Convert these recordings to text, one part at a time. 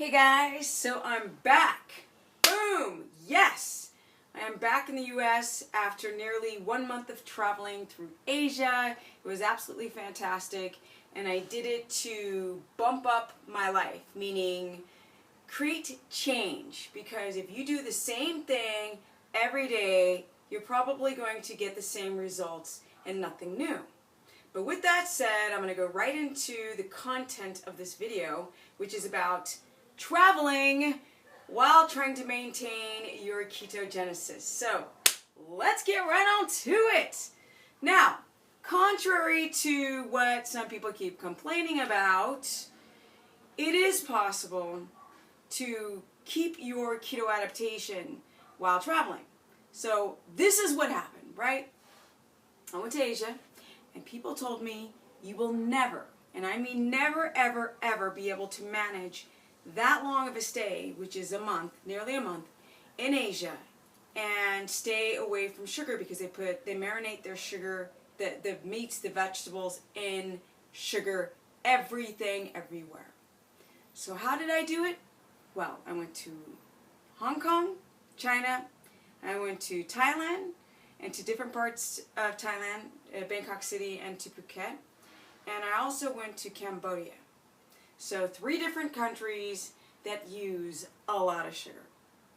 Hey guys, so I'm back. Boom! Yes! I am back in the US after nearly 1 month of traveling through Asia. It was absolutely fantastic, and I did it to bump up my life, meaning create change, because if you do the same thing every day, you're probably going to get the same results and nothing new. But with that said, I'm going to go right into the content of this video, which is about traveling while trying to maintain your ketogenesis. So let's get right on to it. Now, contrary to what some people keep complaining about, it is possible to keep your keto adaptation while traveling. So this is what happened, right? I went to Asia, and people told me you will never, and I mean never, ever, ever be able to manage that long of a stay, which is a month, nearly a month, in Asia, and stay away from sugar, because they marinate their sugar, the meats, the vegetables in sugar, everything, everywhere. So how did I do it? Well, I went to Hong Kong, China, I went to Thailand, and to different parts of Thailand, Bangkok City, and to Phuket, and I also went to Cambodia. So 3 different countries that use a lot of sugar.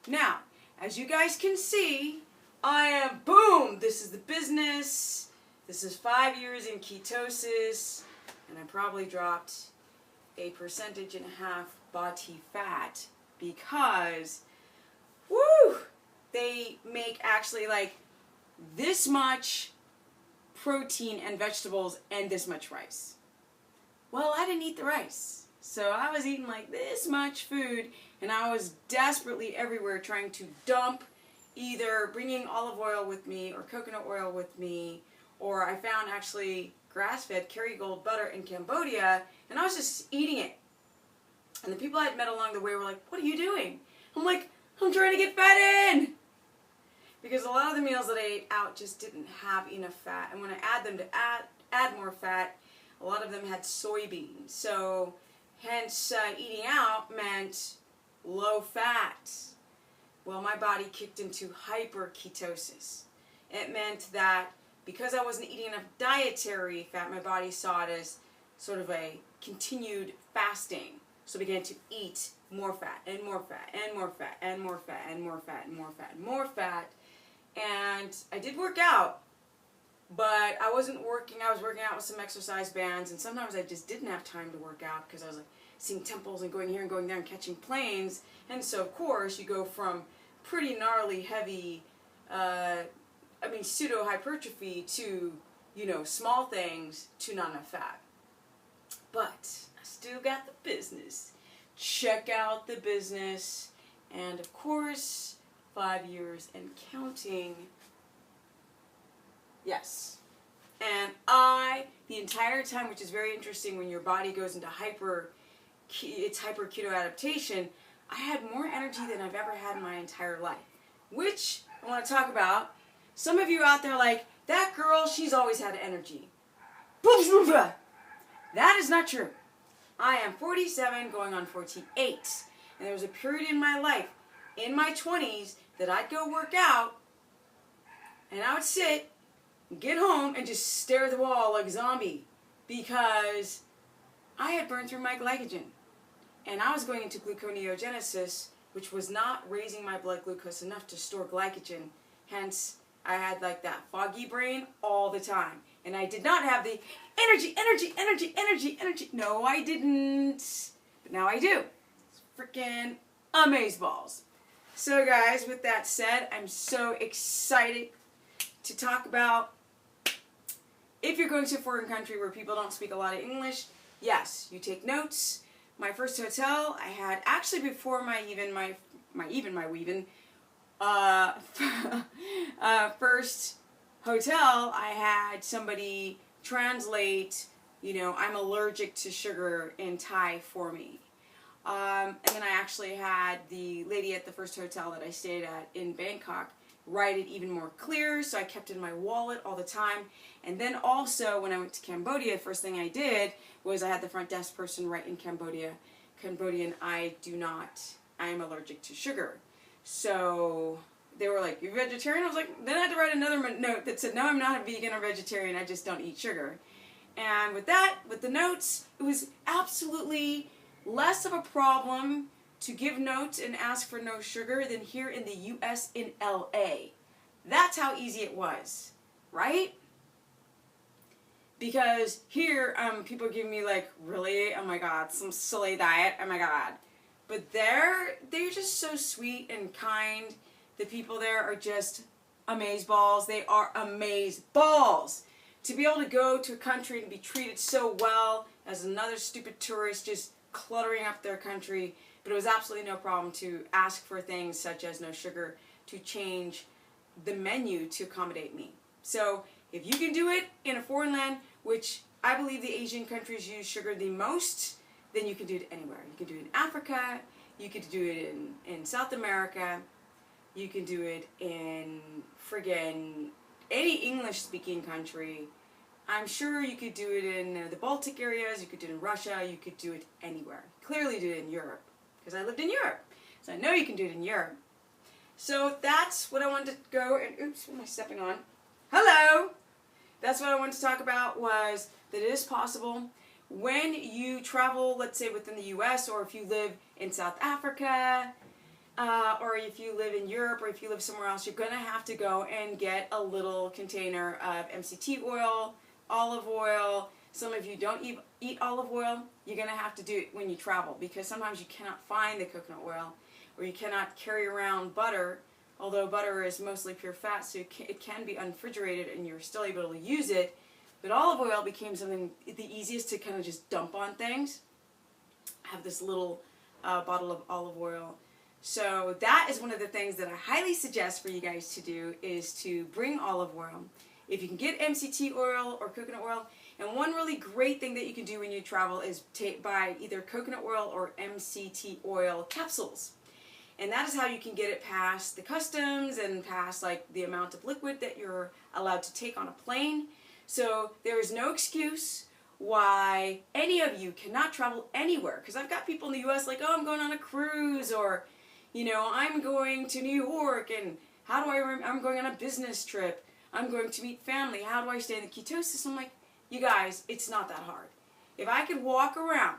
Now, as you guys can see, I am, boom, this is the business. This is 5 years in ketosis, and I probably dropped 1.5% body fat because, woo, they make actually like this much protein and vegetables and this much rice. Well, I didn't eat the rice. So I was eating like this much food, and I was desperately everywhere trying to dump, either bringing olive oil with me or coconut oil with me, or I found actually grass-fed Kerrygold butter in Cambodia, and I was just eating it. And the people I had met along the way were like, "What are you doing?" I'm like, "I'm trying to get fat in." Because a lot of the meals that I ate out just didn't have enough fat, and when I add them to add more fat, a lot of them had soybeans. So hence, eating out meant low fat. Well, my body kicked into hyperketosis. It meant that because I wasn't eating enough dietary fat, my body saw it as sort of a continued fasting. So I began to eat more fat and more fat and more fat and more fat and more fat and more fat and more fat. And I did work out, but I wasn't working. I was working out with some exercise bands, and sometimes I just didn't have time to work out because I was like seeing temples and going here and going there and catching planes. And so, of course, you go from pretty gnarly, heavy, pseudo hypertrophy to, small things to not enough fat. But I still got the business. Check out the business, and of course, 5 years and counting. Yes. And the entire time, which is very interesting when your body goes into hyper keto adaptation, I had more energy than I've ever had in my entire life. Which I want to talk about. Some of you out there are like, that girl, she's always had energy. That is not true. I am 47 going on 48. And there was a period in my life, in my 20s, that I'd go work out, and I would sit, get home, and just stare at the wall like a zombie, because I had burned through my glycogen, and I was going into gluconeogenesis, which was not raising my blood glucose enough to store glycogen. Hence, I had like that foggy brain all the time, and I did not have the energy. No, I didn't, but now I do. It's freaking amazeballs. So guys, with that said, I'm so excited to talk about, if you're going to a foreign country where people don't speak a lot of English, yes, you take notes. My first hotel, I had, actually before my first hotel, I had somebody translate, I'm allergic to sugar in Thai for me. And then I actually had the lady at the first hotel that I stayed at in Bangkok write it even more clear, so I kept it in my wallet all the time. And then also, when I went to Cambodia, the first thing I did was I had the front desk person write in Cambodia Cambodian, I am allergic to sugar. So they were like, you're vegetarian? I was like, then I had to write another note that said, no, I'm not a vegan or vegetarian, I just don't eat sugar. And with that, with the notes, it was absolutely less of a problem to give notes and ask for no sugar than here in the U.S. in L.A. That's how easy it was, right? Because here, people give me like, really? Oh my God, some silly diet, oh my God. But they're just so sweet and kind. The people there are just amazeballs. They are amazeballs. To be able to go to a country and be treated so well as another stupid tourist just cluttering up their country. But it was absolutely no problem to ask for things such as no sugar, to change the menu to accommodate me. So if you can do it in a foreign land, which I believe the Asian countries use sugar the most, then you can do it anywhere. You can do it in Africa, you can do it in South America, you can do it in friggin' any English-speaking country. I'm sure you could do it in the Baltic areas, you could do it in Russia, you could do it anywhere. Clearly do it in Europe, because I lived in Europe. So I know you can do it in Europe. So that's what I wanted to go and, oops, what am I stepping on? Hello! That's what I wanted to talk about, was that it is possible when you travel, let's say within the US, or if you live in South Africa, or if you live in Europe, or if you live somewhere else, you're going to have to go and get a little container of MCT oil, olive oil. Some of you don't eat olive oil. You're going to have to do it when you travel, because sometimes you cannot find the coconut oil, or you cannot carry around butter, although butter is mostly pure fat, so it can be unrefrigerated and you're still able to use it. But olive oil became something the easiest to kind of just dump on things. I have this little bottle of olive oil. So that is one of the things that I highly suggest for you guys to do, is to bring olive oil. If you can get MCT oil or coconut oil, and one really great thing that you can do when you travel is buy either coconut oil or MCT oil capsules. And that is how you can get it past the customs and past like the amount of liquid that you're allowed to take on a plane. So there is no excuse why any of you cannot travel anywhere. Because I've got people in the U.S. like, oh, I'm going on a cruise, or, you know, I'm going to New York, and how do I'm going on a business trip. I'm going to meet family. How do I stay in the ketosis? I'm like, you guys, it's not that hard. If I could walk around,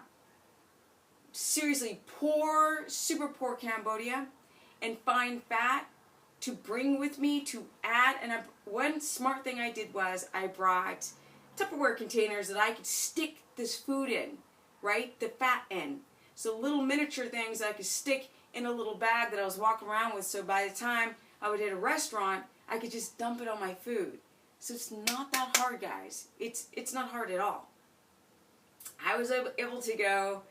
seriously, super poor Cambodia, and find fat to bring with me to add, and one smart thing I did was I brought Tupperware containers that I could stick this food in, right, the fat in. So little miniature things that I could stick in a little bag that I was walking around with, so by the time I would hit a restaurant, I could just dump it on my food. So it's not that hard, guys. It's not hard at all. I was able to go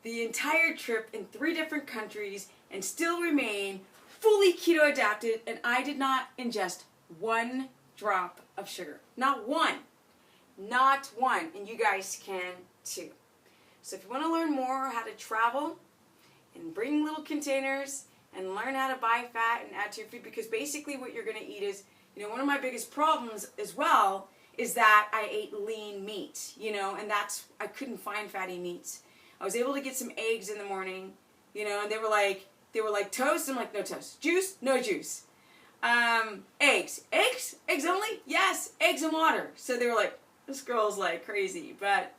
the entire trip in 3 different countries and still remain fully keto adapted, and I did not ingest 1 drop of sugar. Not one. Not one. And you guys can too. So if you want to learn more how to travel and bring little containers and learn how to buy fat and add to your food, because basically what you're going to eat is, you know, one of my biggest problems as well is that I ate lean meat, you know, and I couldn't find fatty meats. I was able to get some eggs in the morning, you know, and they were like toast. I'm like, no toast. Juice? No juice. Eggs. Eggs? Eggs only? Yes. Eggs and water. So they were like, this girl's like crazy. But,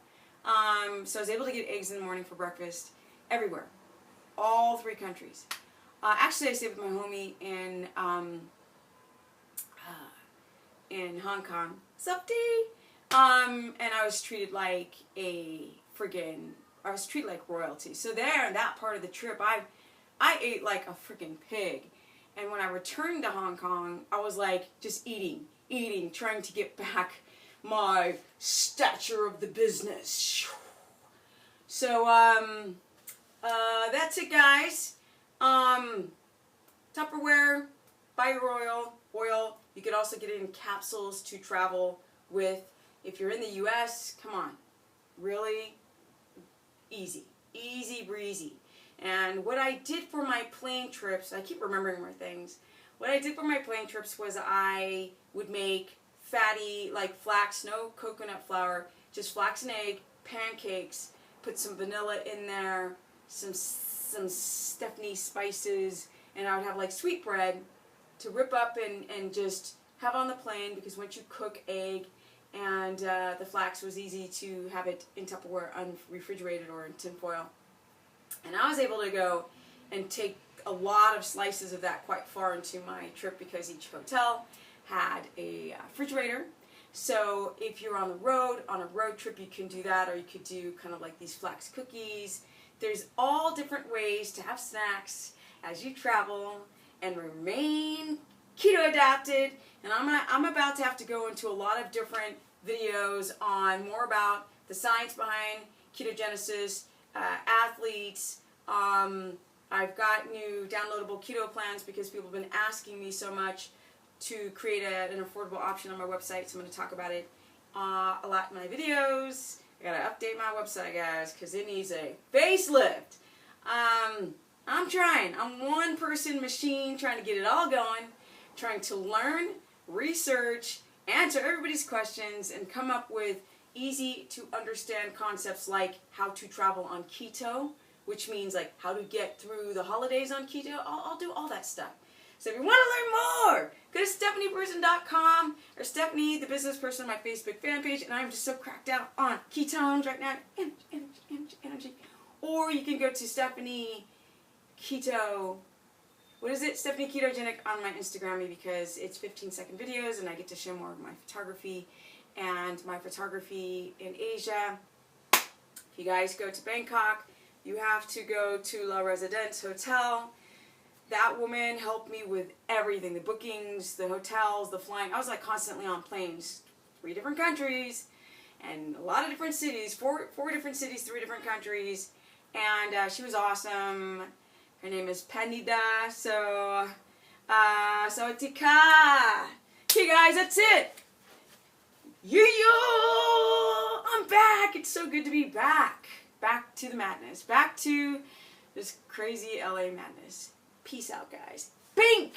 so I was able to get eggs in the morning for breakfast everywhere. All 3 countries. Actually, I stayed with my homie in Hong Kong. Sup, D? And I was treated like I was treated like royalty. So there, in that part of the trip, I ate like a freaking pig. And when I returned to Hong Kong, I was like just eating, trying to get back my stature of the business. So, that's it, guys. Tupperware, buy your oil. You could also get it in capsules to travel with. If you're in the U.S., come on, really easy breezy. And what I did for my plane trips, I keep remembering more things. What I did for my plane trips was I would make fatty, like flax, no coconut flour, just flax and egg, pancakes, put some vanilla in there, some Stephanie spices, and I would have like sweetbread to rip up and just have on the plane, because once you cook egg and the flax, was easy to have it in Tupperware, unrefrigerated or in tin foil. And I was able to go and take a lot of slices of that quite far into my trip, because each hotel had a refrigerator. So if you're on the road, on a road trip, you can do that, or you could do kind of like these flax cookies. There's all different ways to have snacks as you travel and remain keto adapted. And I'm about to have to go into a lot of different videos on more about the science behind ketogenesis, athletes. I've got new downloadable keto plans because people have been asking me so much to create an affordable option on my website, so I'm going to talk about it a lot in my videos. I got to update my website, guys, because it needs a facelift. I'm trying. I'm one person machine trying to get it all going, trying to learn, research, answer everybody's questions, and come up with easy to understand concepts like how to travel on keto, which means like how to get through the holidays on keto. I'll do all that stuff. So if you want to learn more, go to StephaniePerson.com or Stephanie the Business Person on my Facebook fan page. And I'm just so cracked out on ketones right now. Energy. Or you can go to Stephanie Keto. What is it? Stephanie Ketogenic on my Instagram, because it's 15-second videos and I get to show more of my photography and my photography in Asia. If you guys go to Bangkok, you have to go to La Residence Hotel. That woman helped me with everything, the bookings, the hotels, the flying. I was like constantly on planes, 3 different countries, and a lot of different cities, four different cities, 3 different countries, and she was awesome. Her name is Panida, so tika. Okay guys, that's it. I'm back. It's so good to be back. Back to the madness. Back to this crazy LA madness. Peace out, guys. Pink!